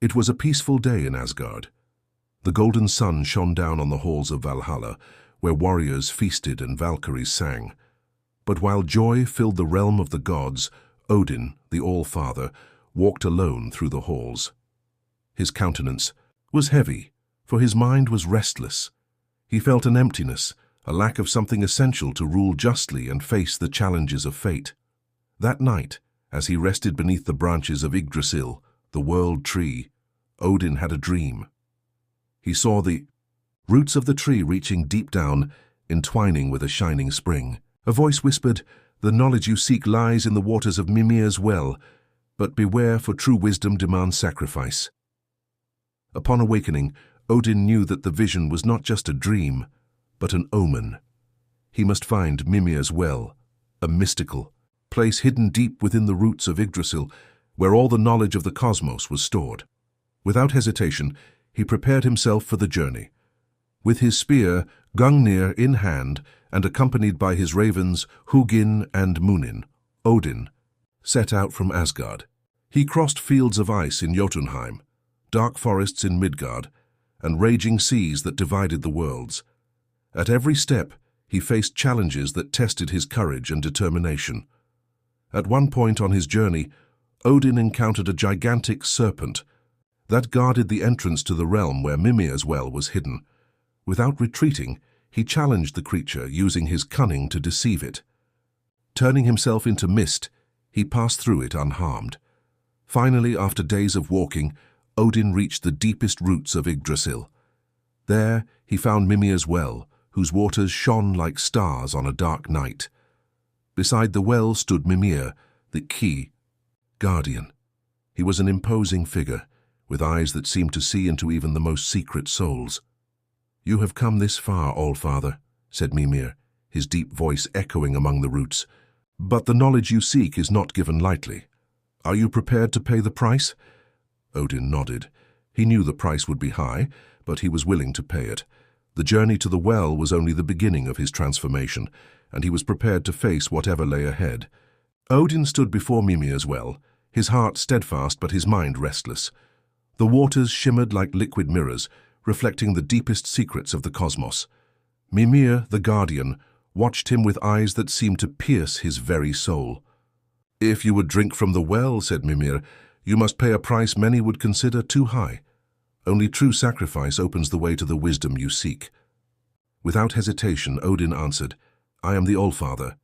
It was a peaceful day in Asgard. The golden sun shone down on the halls of Valhalla, where warriors feasted and Valkyries sang. But while joy filled the realm of the gods, Odin, the All-Father, walked alone through the halls. His countenance was heavy, for his mind was restless. He felt an emptiness, a lack of something essential to rule justly and face the challenges of fate. That night, as he rested beneath the branches of Yggdrasil, the world tree, Odin had a dream. He saw the roots of the tree reaching deep down, entwining with a shining spring. A voice whispered, "The knowledge you seek lies in the waters of Mimir's well, but beware, for true wisdom demands sacrifice." Upon awakening, Odin knew that the vision was not just a dream, but an omen. He must find Mimir's well, a mystical place hidden deep within the roots of Yggdrasil, where all the knowledge of the cosmos was stored. Without hesitation, he prepared himself for the journey. With his spear, Gungnir in hand, and accompanied by his ravens, Hugin and Munin, Odin set out from Asgard. He crossed fields of ice in Jotunheim, dark forests in Midgard, and raging seas that divided the worlds. At every step, he faced challenges that tested his courage and determination. At one point on his journey, Odin encountered a gigantic serpent that guarded the entrance to the realm where Mimir's well was hidden. Without retreating, he challenged the creature, using his cunning to deceive it. Turning himself into mist, he passed through it unharmed. Finally, after days of walking, Odin reached the deepest roots of Yggdrasil. There, he found Mimir's well, whose waters shone like stars on a dark night. Beside the well stood Mimir, the key guardian. He was an imposing figure, with eyes that seemed to see into even the most secret souls. "You have come this far, All-Father," said Mimir, his deep voice echoing among the roots. "But the knowledge you seek is not given lightly. Are you prepared to pay the price?" Odin nodded. He knew the price would be high, but he was willing to pay it. The journey to the well was only the beginning of his transformation, and he was prepared to face whatever lay ahead. Odin stood before Mimir's well, his heart steadfast but his mind restless. The waters shimmered like liquid mirrors, reflecting the deepest secrets of the cosmos. Mimir, the guardian, watched him with eyes that seemed to pierce his very soul. "If you would drink from the well," said Mimir, "you must pay a price many would consider too high. Only true sacrifice opens the way to the wisdom you seek." Without hesitation, Odin answered, "I am the All-Father.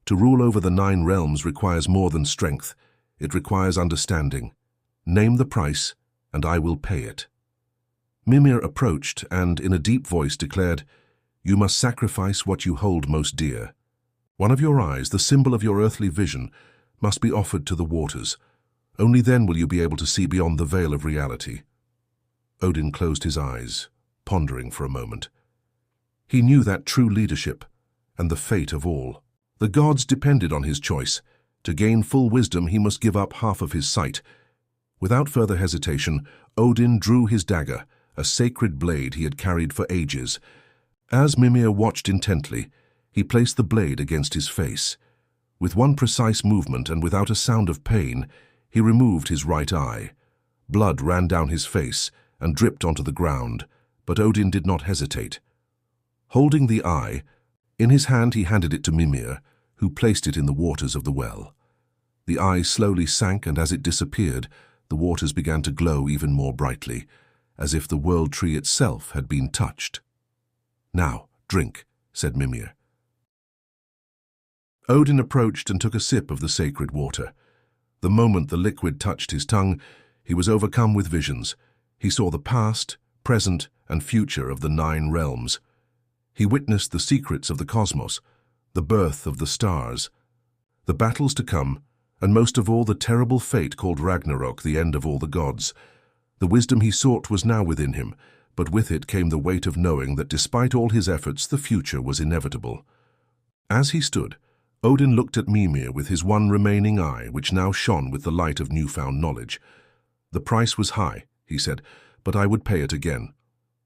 To rule over the 9 realms requires more than strength. It requires understanding. Name the price, and I will pay it." Mimir approached and, in a deep voice, declared, "You must sacrifice what you hold most dear. One of your eyes, the symbol of your earthly vision, must be offered to the waters. Only then will you be able to see beyond the veil of reality." Odin closed his eyes, pondering for a moment. He knew that true leadership and the fate of all. The gods depended on his choice. To gain full wisdom, he must give up half of his sight. Without further hesitation, Odin drew his dagger, a sacred blade he had carried for ages. As Mimir watched intently, he placed the blade against his face. With one precise movement and without a sound of pain, he removed his right eye. Blood ran down his face and dripped onto the ground, but Odin did not hesitate. Holding the eye, in his hand he handed it to Mimir, who placed it in the waters of the well. The eye slowly sank, and as it disappeared, the waters began to glow even more brightly, as if the world tree itself had been touched. "Now, drink," said Mimir. Odin approached and took a sip of the sacred water. The moment the liquid touched his tongue, he was overcome with visions. He saw the past, present, and future of the 9 realms. He witnessed the secrets of the cosmos, the birth of the stars, the battles to come, and most of all the terrible fate called Ragnarok, the end of all the gods. The wisdom he sought was now within him, but with it came the weight of knowing that despite all his efforts, the future was inevitable. As he stood, Odin looked at Mimir with his one remaining eye, which now shone with the light of newfound knowledge. "The price was high," he said, "but I would pay it again.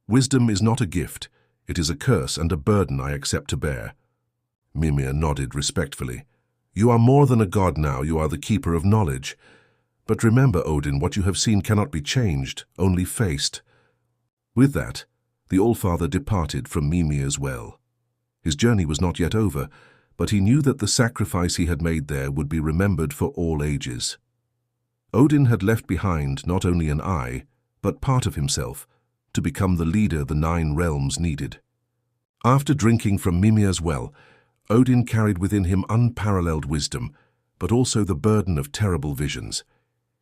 Wisdom is not a gift. It is a curse and a burden I accept to bear." Mimir nodded respectfully. "You are more than a god now, you are the keeper of knowledge. But remember, Odin, what you have seen cannot be changed, only faced. With that, the Allfather departed from Mimir's well. His journey was not yet over, but he knew that the sacrifice he had made there would be remembered for all ages. Odin had left behind not only an eye, but part of himself, to become the leader the 9 realms needed. After drinking from Mimir's well, Odin carried within him unparalleled wisdom, but also the burden of terrible visions.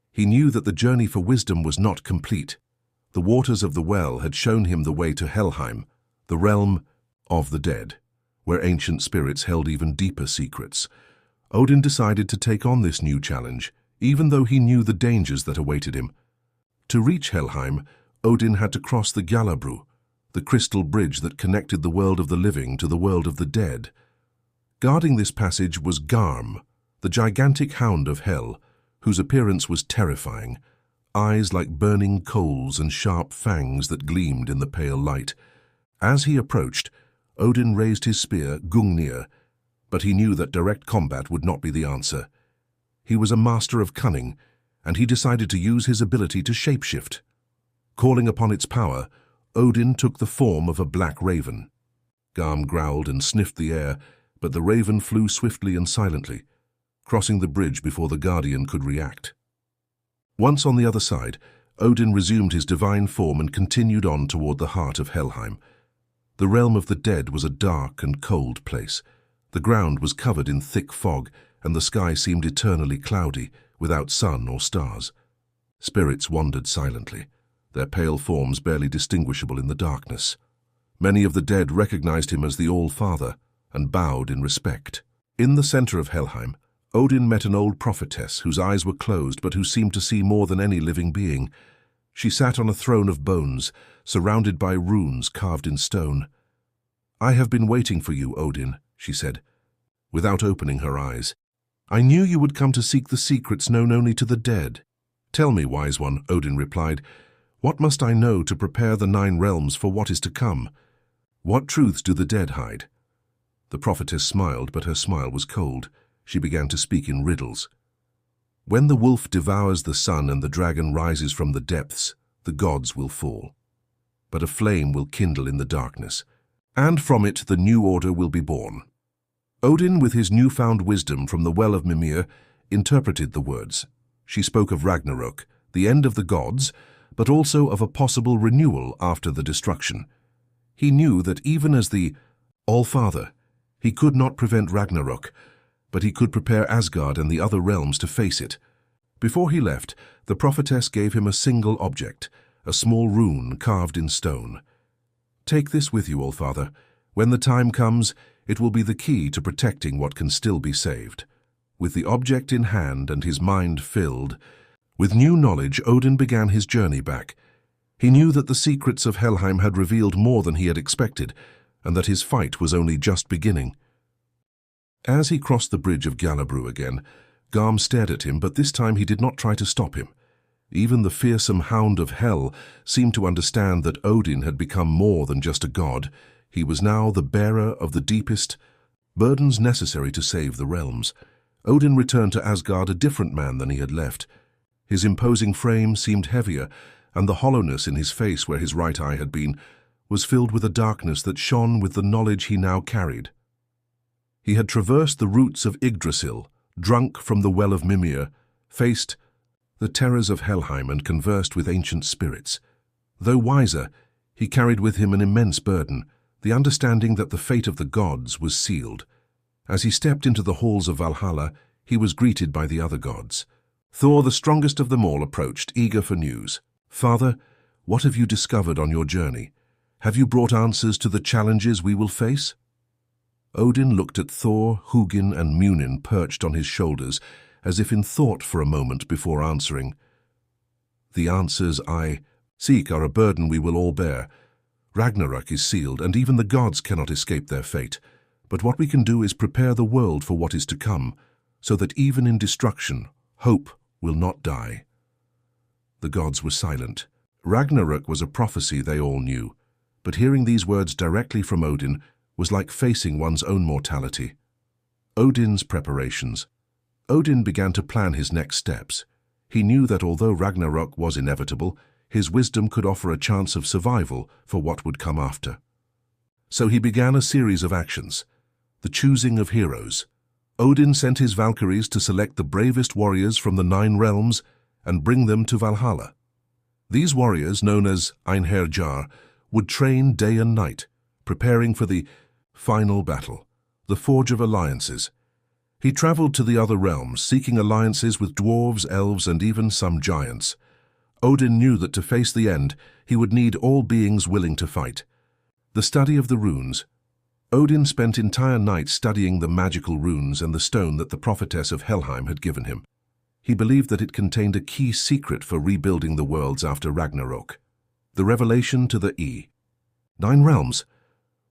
He knew that the journey for wisdom was not complete. The waters of the well had shown him the way to Helheim, the realm of the dead, where ancient spirits held even deeper secrets. Odin decided to take on this new challenge, even though he knew the dangers that awaited him. To reach Helheim, Odin had to cross the Gjallabru, the crystal bridge that connected the world of the living to the world of the dead. Guarding this passage was Garm, the gigantic hound of hell, whose appearance was terrifying, eyes like burning coals and sharp fangs that gleamed in the pale light. As he approached, Odin raised his spear, Gungnir, but he knew that direct combat would not be the answer. He was a master of cunning, and he decided to use his ability to shapeshift. Calling upon its power, Odin took the form of a black raven. Garm growled and sniffed the air, but the raven flew swiftly and silently, crossing the bridge before the Guardian could react. Once on the other side, Odin resumed his divine form and continued on toward the heart of Helheim. The realm of the dead was a dark and cold place. The ground was covered in thick fog, and the sky seemed eternally cloudy, without sun or stars. Spirits wandered silently, their pale forms barely distinguishable in the darkness. Many of the dead recognized him as the All-Father and bowed in respect. In the center of Helheim, Odin met an old prophetess whose eyes were closed but who seemed to see more than any living being. She sat on a throne of bones, surrounded by runes carved in stone. "I have been waiting for you, Odin," she said, without opening her eyes. "I knew you would come to seek the secrets known only to the dead." "Tell me, wise one," Odin replied, "what must I know to prepare the 9 realms for what is to come? What truths do the dead hide?" The prophetess smiled, but her smile was cold. She began to speak in riddles. "When the wolf devours the sun and the dragon rises from the depths, the gods will fall. But a flame will kindle in the darkness, and from it the new order will be born." Odin, with his newfound wisdom from the well of Mimir, interpreted the words. She spoke of Ragnarok, the end of the gods, but also of a possible renewal after the destruction. He knew that even as the All-Father, he could not prevent Ragnarok, but he could prepare Asgard and the other realms to face it. Before he left, the prophetess gave him a single object, a small rune carved in stone. "Take this with you, All-Father. When the time comes, it will be the key to protecting what can still be saved." With the object in hand and his mind filled with new knowledge, Odin began his journey back. He knew that the secrets of Helheim had revealed more than he had expected, and that his fight was only just beginning. As he crossed the bridge of Gjallabru again, Garm stared at him, but this time he did not try to stop him. Even the fearsome hound of hell seemed to understand that Odin had become more than just a god. He was now the bearer of the deepest burdens necessary to save the realms. Odin returned to Asgard a different man than he had left. His imposing frame seemed heavier, and the hollowness in his face where his right eye had been was filled with a darkness that shone with the knowledge he now carried. He had traversed the roots of Yggdrasil, drunk from the well of Mimir, faced the terrors of Helheim and conversed with ancient spirits. Though wiser, he carried with him an immense burden, the understanding that the fate of the gods was sealed. As he stepped into the halls of Valhalla, he was greeted by the other gods. Thor, the strongest of them all, approached, eager for news. "Father, what have you discovered on your journey? Have you brought answers to the challenges we will face?" Odin looked at Thor, Hugin, and Munin perched on his shoulders, as if in thought for a moment before answering. "The answers I seek are a burden we will all bear. Ragnarok is sealed, and even the gods cannot escape their fate. But what we can do is prepare the world for what is to come, so that even in destruction, hope will not die." The gods were silent. Ragnarok was a prophecy they all knew, but hearing these words directly from Odin was like facing one's own mortality. Odin's preparations. Odin began to plan his next steps. He knew that although Ragnarok was inevitable, his wisdom could offer a chance of survival for what would come after. So he began a series of actions. The choosing of heroes. Odin sent his Valkyries to select the bravest warriors from the 9 realms and bring them to Valhalla. These warriors, known as Einherjar, would train day and night, preparing for the final battle, the Forge of Alliances. He traveled to the other realms, seeking alliances with dwarves, elves, and even some giants. Odin knew that to face the end, he would need all beings willing to fight. The study of the runes. Odin spent entire nights studying the magical runes and the stone that the prophetess of Helheim had given him. He believed that it contained a key secret for rebuilding the worlds after Ragnarok. The revelation to the 9 realms.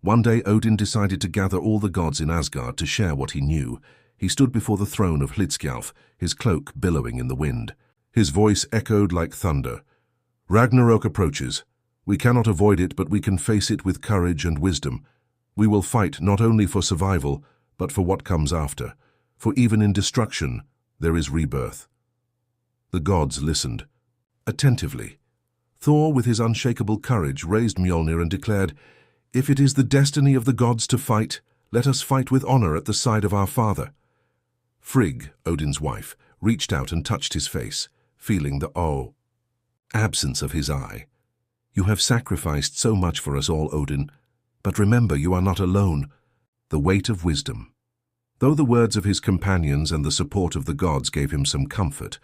One day Odin decided to gather all the gods in Asgard to share what he knew. He stood before the throne of Hlidskjalf, his cloak billowing in the wind. His voice echoed like thunder. Ragnarok approaches. We cannot avoid it, but we can face it with courage and wisdom. We will fight not only for survival, but for what comes after. For even in destruction, there is rebirth. The gods listened. Attentively. Thor, with his unshakable courage, raised Mjolnir and declared, "If it is the destiny of the gods to fight, let us fight with honor at the side of our father." Frigg, Odin's wife, reached out and touched his face, feeling the absence of his eye. "You have sacrificed so much for us all, Odin, but remember you are not alone." The weight of wisdom. Though the words of his companions and the support of the gods gave him some comfort,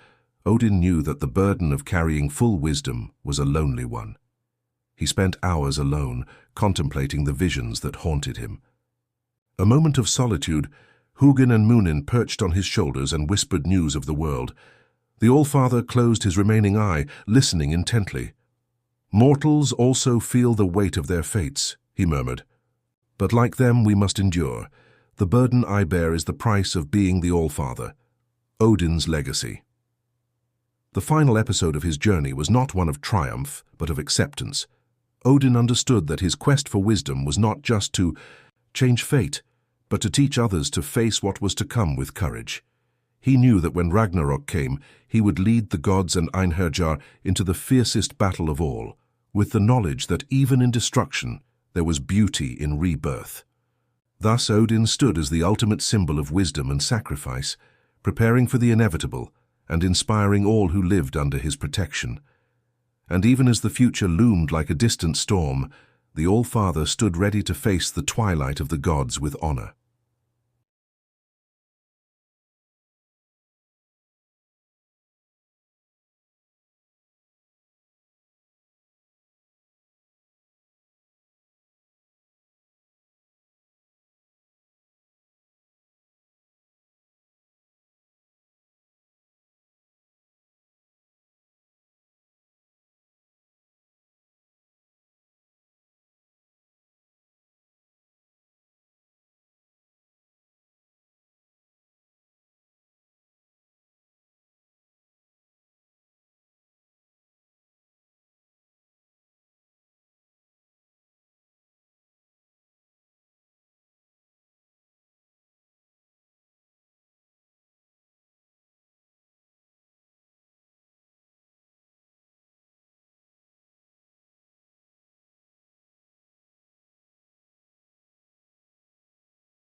Odin knew that the burden of carrying full wisdom was a lonely one. He spent hours alone, contemplating the visions that haunted him. A moment of solitude, Hugin and Munin perched on his shoulders and whispered news of the world. The All-Father closed his remaining eye, listening intently. "Mortals also feel the weight of their fates," he murmured. "But like them we must endure. The burden I bear is the price of being the All-Father." Odin's legacy. The final episode of his journey was not one of triumph, but of acceptance. Odin understood that his quest for wisdom was not just to change fate, but to teach others to face what was to come with courage. He knew that when Ragnarok came, he would lead the gods and Einherjar into the fiercest battle of all, with the knowledge that even in destruction, there was beauty in rebirth. Thus Odin stood as the ultimate symbol of wisdom and sacrifice, preparing for the inevitable and inspiring all who lived under his protection. And even as the future loomed like a distant storm, the All-Father stood ready to face the twilight of the gods with honor.